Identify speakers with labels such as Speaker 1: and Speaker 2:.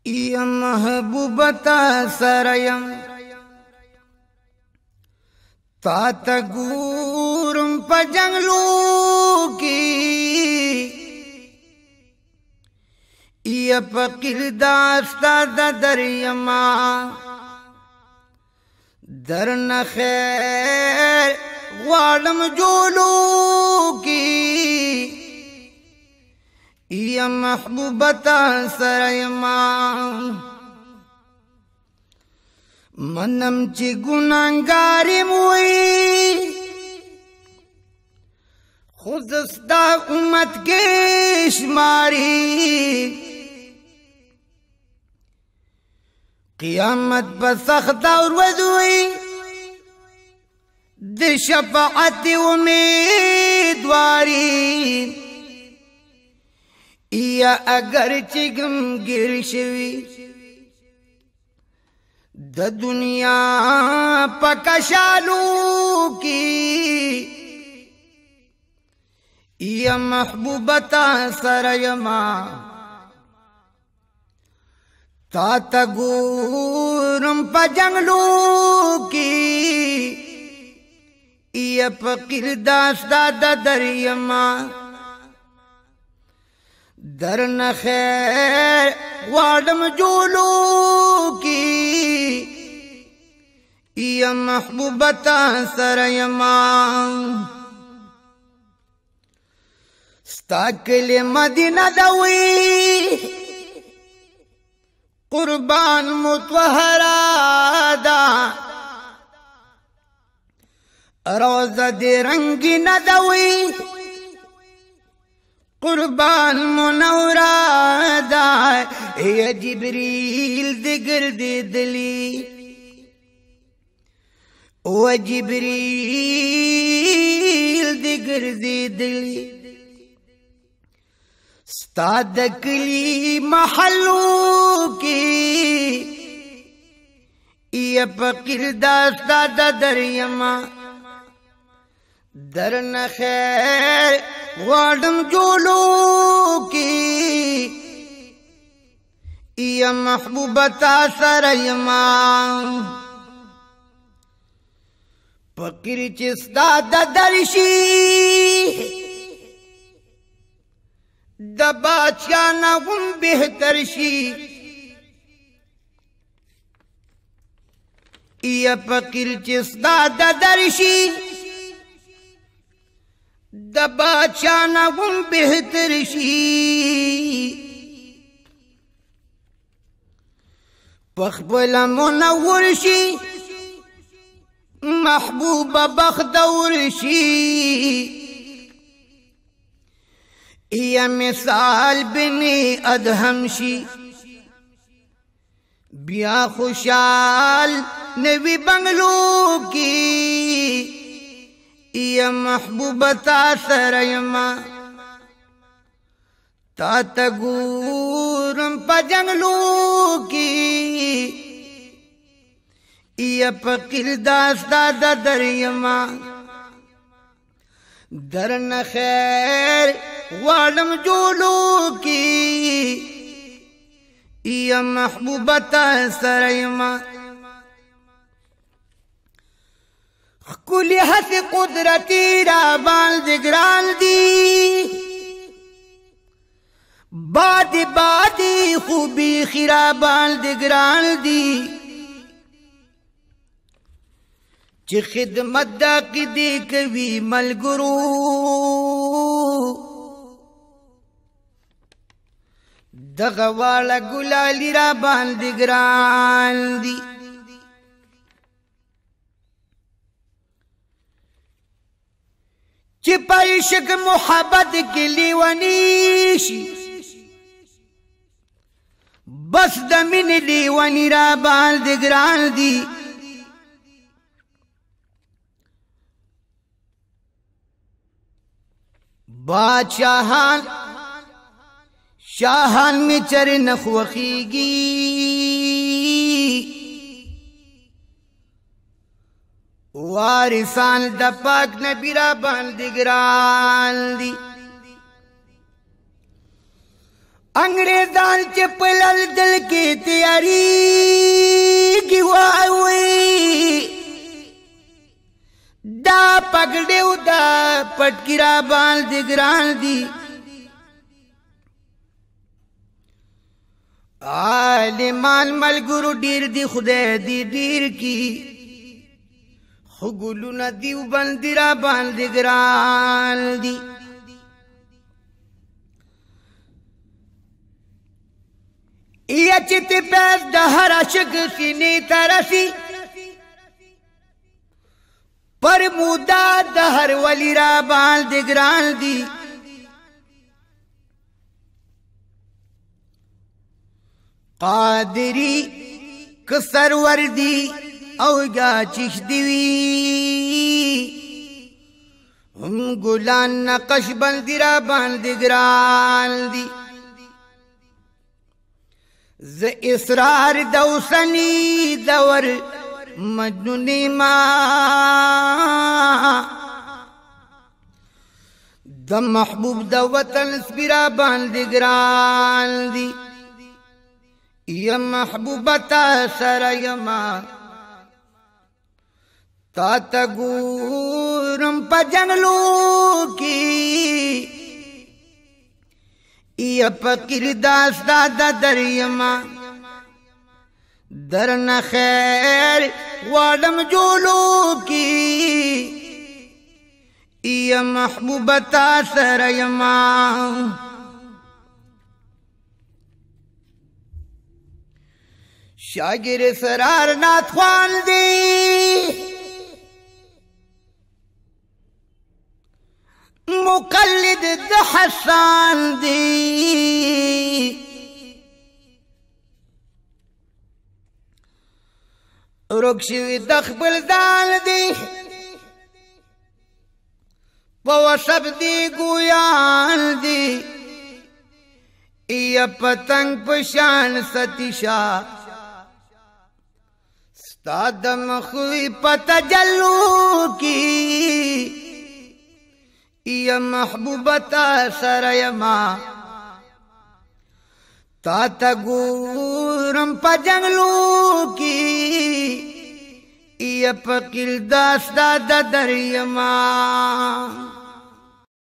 Speaker 1: یا محبوبتا سریم تا تا گورم پا جنگلو کی یا پا قرداستا دا دریما در نخیر غوالم جولو کی یا محبوبتا سرائما منم چی گناہگاری موئی خودستا امت کے شماری قیامت بسخت اور وضوئی د شفاعت امیدواری یا اگر چگم گر شوی د دنیا پکشالو کی یا محبوبتا سرائما تا تا گورم پا جنگلو کی یا پا قرداستا دا دریما در نخیر غوالم جولو کی یا محبوبتا سرائما ستا کلی مدینہ دوی قربان متوہرا دا روزہ دی رنگی ندوی قربان منورا دا یا جبریل دی گردی دلی و جبریل دی گردی دلی ستا دکلی محلو کی یا پقیر داستا دا دریما در نخیر غوالم جولو کی یا محبوبتا سرائما پقیر چستا دا درشی دا بادشاہ نغم بہتر شی یا فقیر چستا دا درشی دا بادشاہ نغم بہتر شی پخبلا منور شی محبوب بخدور شی یا مثال بنی ادہم شی بیا خوشال نوی بنگلو کی یا محبوبتا سرائما تا تا گورم پا جنگلو کی یا پا قرداستا دا دریما در نخیر غوالم جولو کی یا محبوبتا سرائما کلی حس قدرتی را بالدگران دی بادی خوبی خرابان دگران دی چی خدمت دا قدی کوي ملګرو دغه والا ګلالی را باندې ګران دي چی پایشک محبت کی لیوانی شی بس دمین لیوانی را باندې ګران دي بادشاہان شاہان میں چر نخوخیگی وارثان دا پاک نبی را باندې ګران دي انگریزان چې پلل دل کې تیاری کی واوي دا پګړیو دا پټکرا باندې ګران دي عالمان ملګرو ډیر دی خدای دی ډیر کی خو ګلونه دیو باندې را باندې ګران دي یا چې ته پس د هر عاشق سینې ته رسي پر مودا د هر ولی را باندې ګران دي قادری که سرور دی او یا چش دیوی هم گلان نقش بندی را باندې ګران دي ز اصرار دوسنی دور مجنونی ما د محبوب د وطن سپیرا باندې ګران دي یا محبوبتا سره یما تا تا ګورم په جنگلو کې یا فقیر داستا د دریما درن خیر وادم جولو کی یا محبوبتا سریما شاگیر سرار نات خوان دی مقلد د حسان دی رکشوی د خپل دال دی په وسب دی ګویان دی یا پتنګ پشان ستیشا ستا د مخوی پتجلو کی یا محبوبتا سریما تا تا ګورم په جنگلو کې یا فقیر داستا د دریما